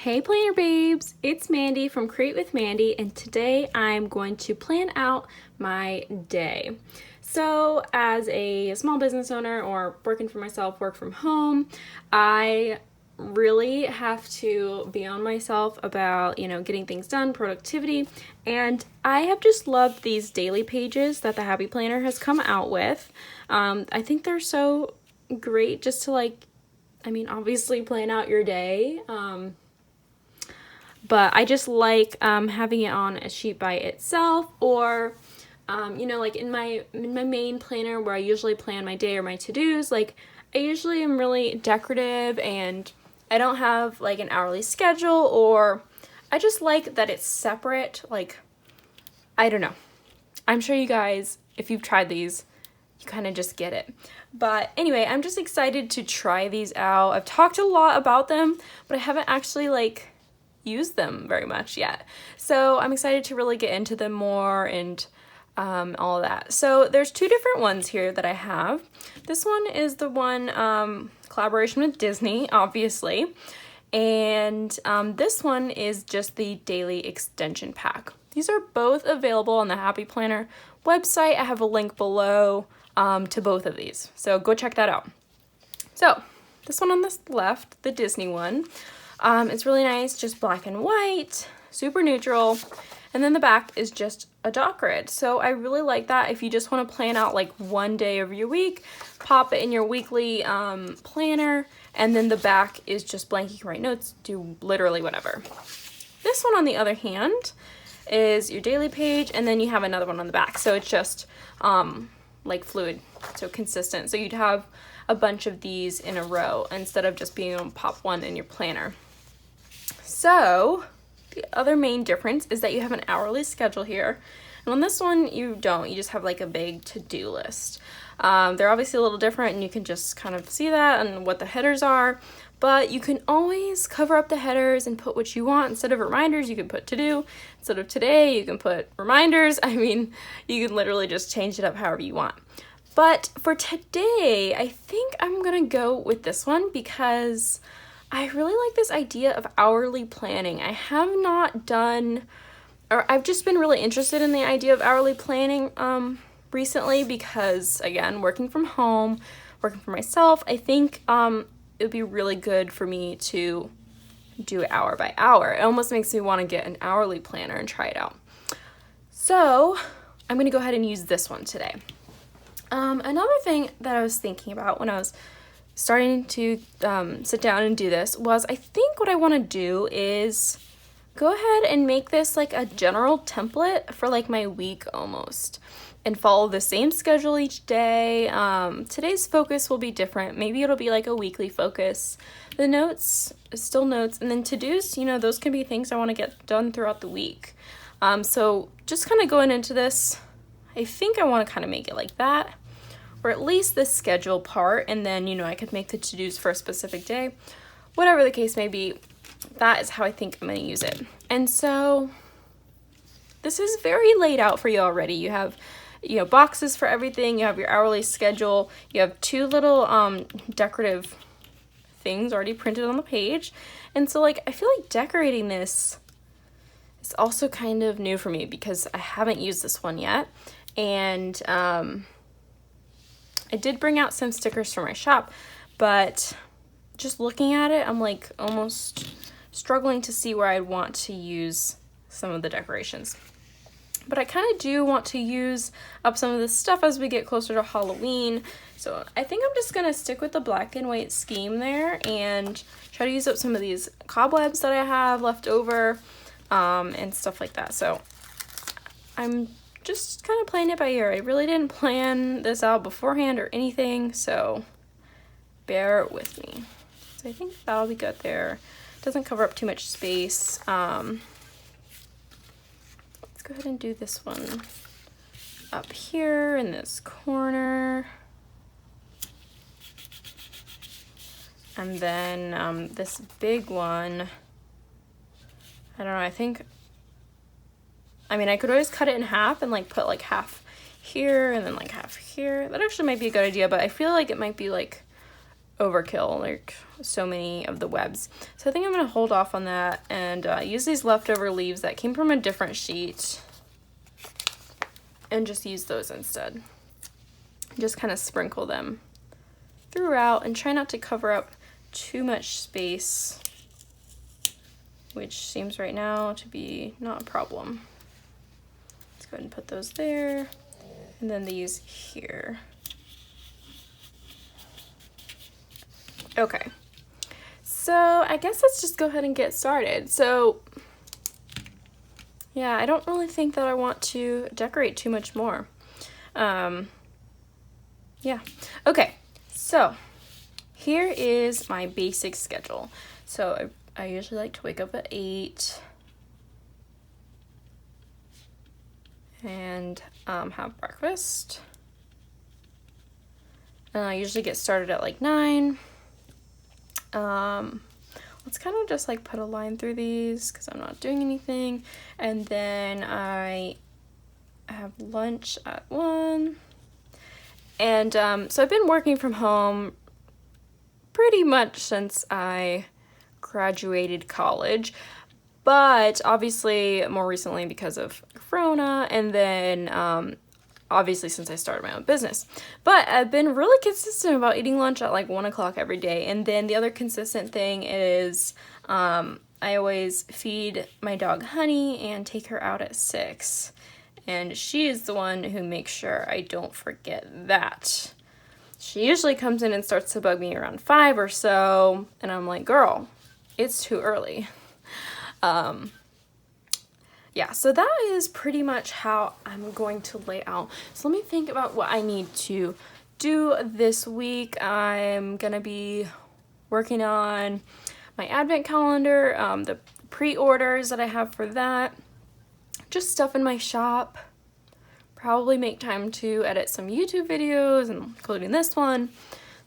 Hey planner babes, it's Mandy from Create with Mandy, and today I'm going to plan out my day. So as a small business owner or working for myself, work from home, I really have to be on myself about, getting things done, productivity, and I have just loved these daily pages that the Happy Planner has come out with. I think they're so great just to obviously plan out your day. But I just like having it on a sheet by itself, or like in my main planner where I usually plan my day or my to-dos. Like I usually am really decorative and I don't have like an hourly schedule, or I just like that it's separate. Like, I don't know. I'm sure you guys, if you've tried these, you kind of just get it. But anyway, I'm just excited to try these out. I've talked a lot about them, but I haven't actually used them very much yet. So I'm excited to really get into them more and all of that. So there's two different ones here that I have. This one is the one collaboration with Disney, obviously. And this one is just the daily extension pack. These are both available on the Happy Planner website. I have a link below to both of these. So go check that out. So this one on the left, the Disney one, it's really nice, just black and white, super neutral. And then the back is just a dot grid. So I really like that. If you just want to plan out like one day of your week, pop it in your weekly planner. And then the back is just blank. You can write notes, do literally whatever. This one, on the other hand, is your daily page. And then you have another one on the back. So it's just like fluid, so consistent. So you'd have a bunch of these in a row instead of just being able to pop one in your planner. So the other main difference is that you have an hourly schedule here. And on this one, you don't. You just have like a big to-do list. They're obviously a little different, and you can just kind of see that and what the headers are. But you can always cover up the headers and put what you want. Instead of reminders, you can put to do. Instead of today, you can put reminders. I mean, you can literally just change it up however you want. But for today, I think I'm gonna go with this one because I really like this idea of hourly planning. I have not done, or I've just been really interested in the idea of hourly planning recently because, again, working from home, working for myself, I think it would be really good for me to do hour by hour. It almost makes me want to get an hourly planner and try it out. So I'm gonna go ahead and use this one today. Another thing that I was thinking about when I was starting to sit down and do this was, I think what I want to do is go ahead and make this like a general template for like my week almost, and follow the same schedule each day. Today's focus will be different. Maybe it'll be like a weekly focus. The notes, still notes, and then to-dos, those can be things I want to get done throughout the week. So just kind of going into this, I think I want to kind of make it like that, or at least the schedule part, and then, I could make the to-dos for a specific day. Whatever the case may be, that is how I think I'm going to use it. And so this is very laid out for you already. You have, boxes for everything. You have your hourly schedule. You have two little decorative things already printed on the page. And so, I feel like decorating this is also kind of new for me because I haven't used this one yet. And I did bring out some stickers from my shop, but just looking at it, I'm like almost struggling to see where I'd want to use some of the decorations. But I kind of do want to use up some of this stuff as we get closer to Halloween. So I think I'm just going to stick with the black and white scheme there and try to use up some of these cobwebs that I have left over and stuff like that. So I'm just kind of playing it by ear. I really didn't plan this out beforehand or anything, so bear with me. So I think that'll be good there. Doesn't cover up too much space. Let's go ahead and do this one up here in this corner. And then this big one, I don't know, I could always cut it in half and put half here and then half here. That actually might be a good idea, but I feel like it might be overkill, like so many of the webs. So I think I'm going to hold off on that and use these leftover leaves that came from a different sheet and just use those instead. Just kind of sprinkle them throughout and try not to cover up too much space, which seems right now to be not a problem. Let's go ahead and put those there, and then these here. Okay, so I guess let's just go ahead and get started. So yeah, I don't really think that I want to decorate too much more. Yeah, okay, so here is my basic schedule. So I usually like to wake up at 8 and have breakfast. And I usually get started at like 9. Let's kind of just like put a line through these because I'm not doing anything. And then I have lunch at 1. And so I've been working from home pretty much since I graduated college, but obviously more recently because of Corona, and then obviously since I started my own business. But I've been really consistent about eating lunch at like 1 o'clock every day. And then the other consistent thing is I always feed my dog Honey and take her out at 6. And she is the one who makes sure I don't forget that. She usually comes in and starts to bug me around 5 or so, and I'm like, girl, it's too early. Yeah, so that is pretty much how I'm going to lay out. So let me think about what I need to do this week. I'm gonna be working on my advent calendar, the pre-orders that I have for that, just stuff in my shop. Probably make time to edit some YouTube videos, including this one,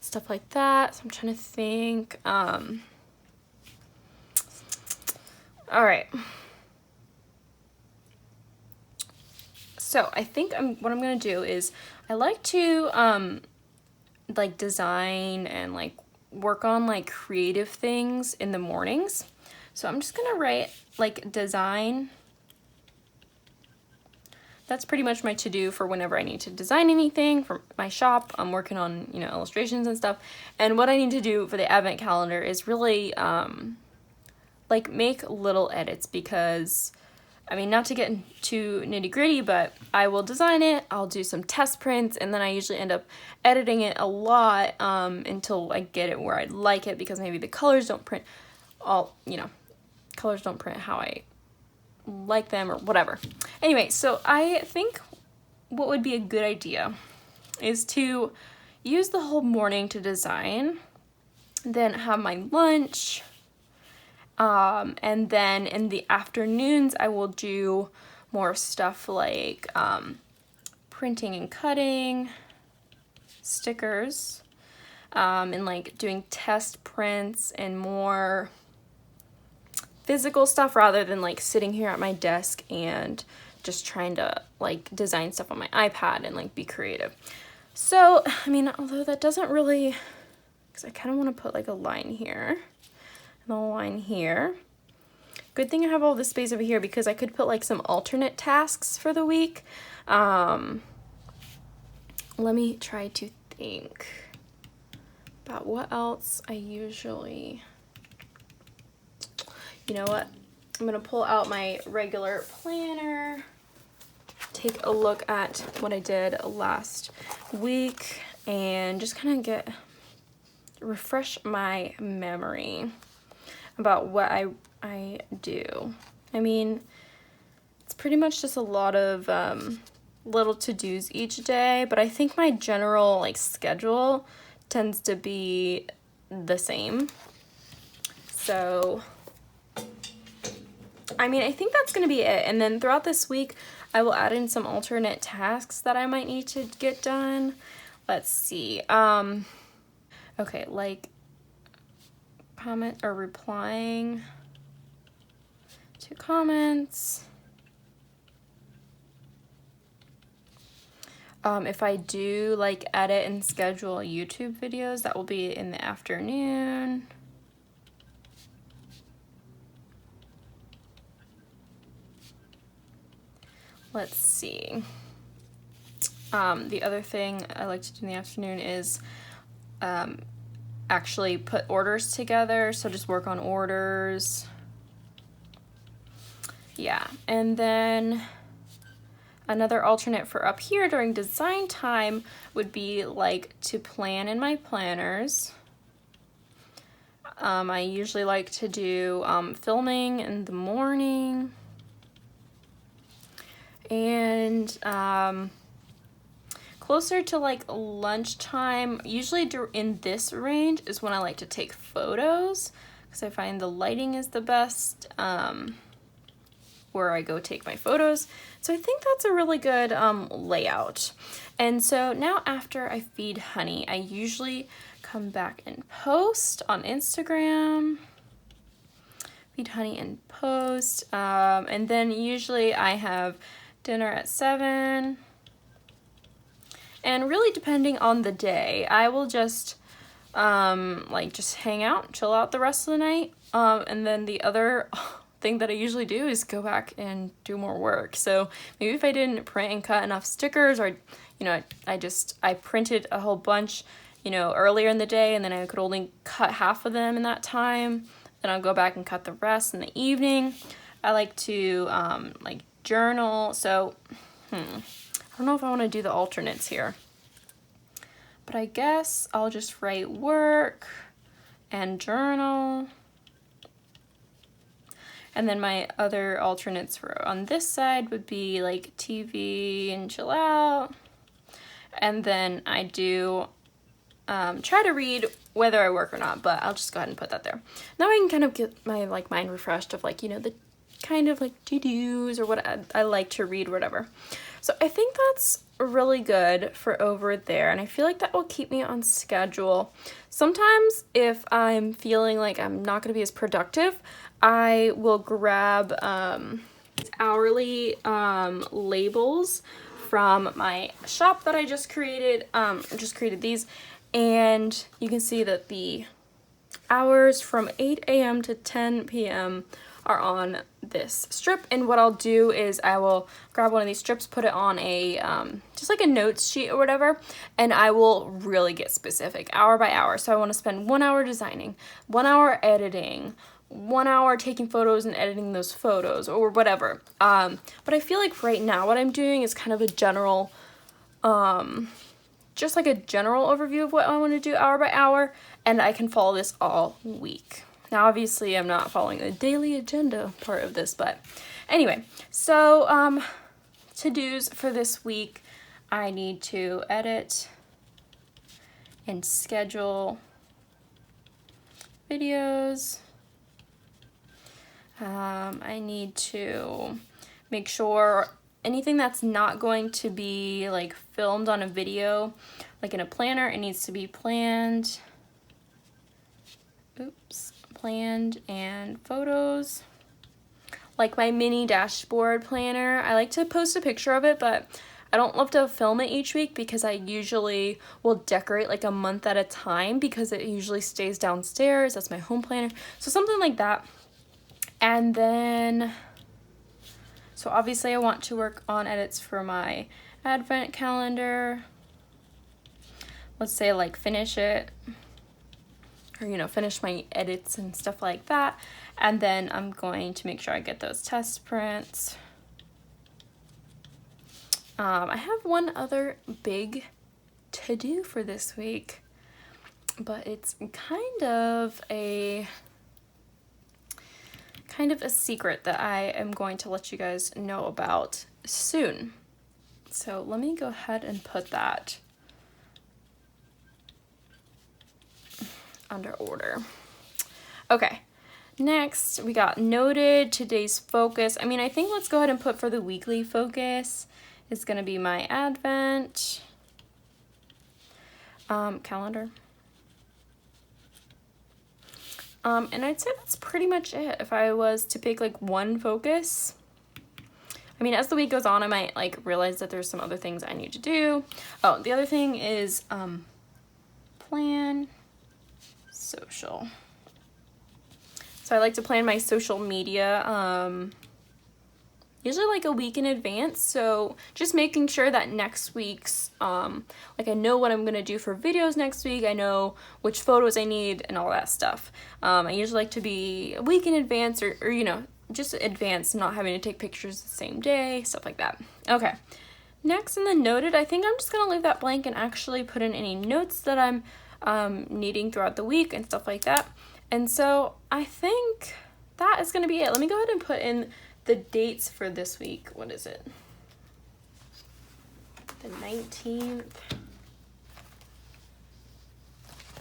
stuff like that. So I'm trying to think. All right. So I think what I'm gonna do is I like to like design and like work on like creative things in the mornings. So I'm just gonna write like design. That's pretty much my to-do for whenever I need to design anything for my shop. I'm working on, you know, illustrations and stuff. And what I need to do for the advent calendar is really like make little edits, because I mean, not to get too nitty-gritty, but I will design it, I'll do some test prints, and then I usually end up editing it a lot until I get it where I like it, because maybe the colors don't print colors don't print how I like them or whatever. Anyway, so I think what would be a good idea is to use the whole morning to design, then have my lunch, and then in the afternoons I will do more stuff like printing and cutting, stickers, and like doing test prints and more physical stuff, rather than like sitting here at my desk and just trying to like design stuff on my iPad and like be creative. So, I mean, although that doesn't really, because I kind of want to put like a line here and a line here. Good thing I have all this space over here, because I could put like some alternate tasks for the week. Let me try to think about what else I usually... You know what? I'm gonna pull out my regular planner, take a look at what I did last week, and just kind of refresh my memory about what I do. I mean, it's pretty much just a lot of little to-dos each day, but I think my general like schedule tends to be the same. So I mean, I think that's going to be it. And then throughout this week, I will add in some alternate tasks that I might need to get done. Let's see. Okay, like comment or replying to comments. If I do like edit and schedule YouTube videos, that will be in the afternoon. Let's see. The other thing I like to do in the afternoon is actually put orders together, so just work on orders. Yeah, and then another alternate for up here during design time would be like to plan in my planners. I usually like to do filming in the morning, and closer to like lunchtime, usually in this range is when I like to take photos, because I find the lighting is the best where I go take my photos. So I think that's a really good layout. And so now after I feed Honey, I usually come back and post on Instagram. Feed Honey and post. And then usually I have dinner at 7. And really depending on the day, I will just just hang out, chill out the rest of the night. And then the other thing that I usually do is go back and do more work. So maybe if I didn't print and cut enough stickers, or I printed a whole bunch earlier in the day, and then I could only cut half of them in that time, then I'll go back and cut the rest in the evening. I like to journal. So I don't know if I want to do the alternates here, but I guess I'll just write work and journal. And then my other alternates on this side would be like TV and chill out. And then I do try to read whether I work or not, but I'll just go ahead and put that there. Now I can kind of get my mind refreshed of the kind of to-dos or what I like to read, whatever. So I think that's really good for over there, and I feel like that will keep me on schedule. Sometimes if I'm feeling like I'm not going to be as productive, I will grab hourly labels from my shop that I just created. Just created these, and you can see that the hours from 8 a.m. to 10 p.m. are on this strip. And what I'll do is I will grab one of these strips, put it on a just like a notes sheet or whatever, and I will really get specific hour by hour. So I want to spend 1 hour designing, 1 hour editing, 1 hour taking photos and editing those photos, or whatever. But I feel like right now what I'm doing is kind of a general just like a general overview of what I want to do hour by hour, and I can follow this all week. Now, obviously, I'm not following the daily agenda part of this, but anyway, so to-dos for this week, I need to edit and schedule videos. I need to make sure anything that's not going to be filmed on a video, in a planner, it needs to be planned. Planned, and photos. Like my mini dashboard planner, I like to post a picture of it, but I don't love to film it each week because I usually will decorate a month at a time because it usually stays downstairs. That's my home planner. So something like that. And then, so obviously I want to work on edits for my advent calendar. Let's say finish it, or finish my edits and stuff like that. And then I'm going to make sure I get those test prints. I have one other big to-do for this week, but it's kind of a secret that I am going to let you guys know about soon. So let me go ahead and put that under order. Okay, next we got noted, today's focus. I think let's go ahead and put for the weekly focus is going to be my advent calendar. And I'd say that's pretty much it. If I was to pick one focus, I mean, as the week goes on, I might like realize that there's some other things I need to do. Oh, the other thing is plan social. So I like to plan my social media usually like a week in advance, so just making sure that next week's like I know what I'm gonna do for videos next week, I know which photos I need and all that stuff. I usually like to be a week in advance, or you know, just advance, not having to take pictures the same day, stuff like that. Okay, next in the noted, I think I'm just gonna leave that blank and actually put in any notes that I'm needing throughout the week and stuff like that. And so I think that is gonna be it. Let me go ahead and put in the dates for this week. What is it? The 19th.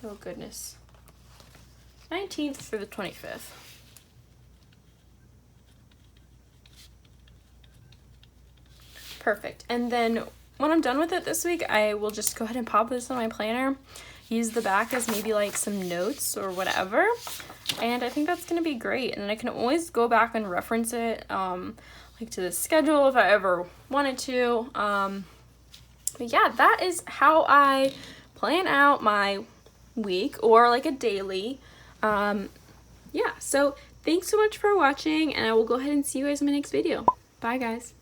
Oh goodness. 19th through the 25th. Perfect. And then when I'm done with it this week, I will just go ahead and pop this on my planner, use the back as maybe like some notes or whatever, and I think that's gonna be great. And I can always go back and reference it like to the schedule if I ever wanted to. But yeah, that is how I plan out my week, or like a daily. Yeah, so thanks so much for watching, and I will go ahead and see you guys in my next video. Bye guys.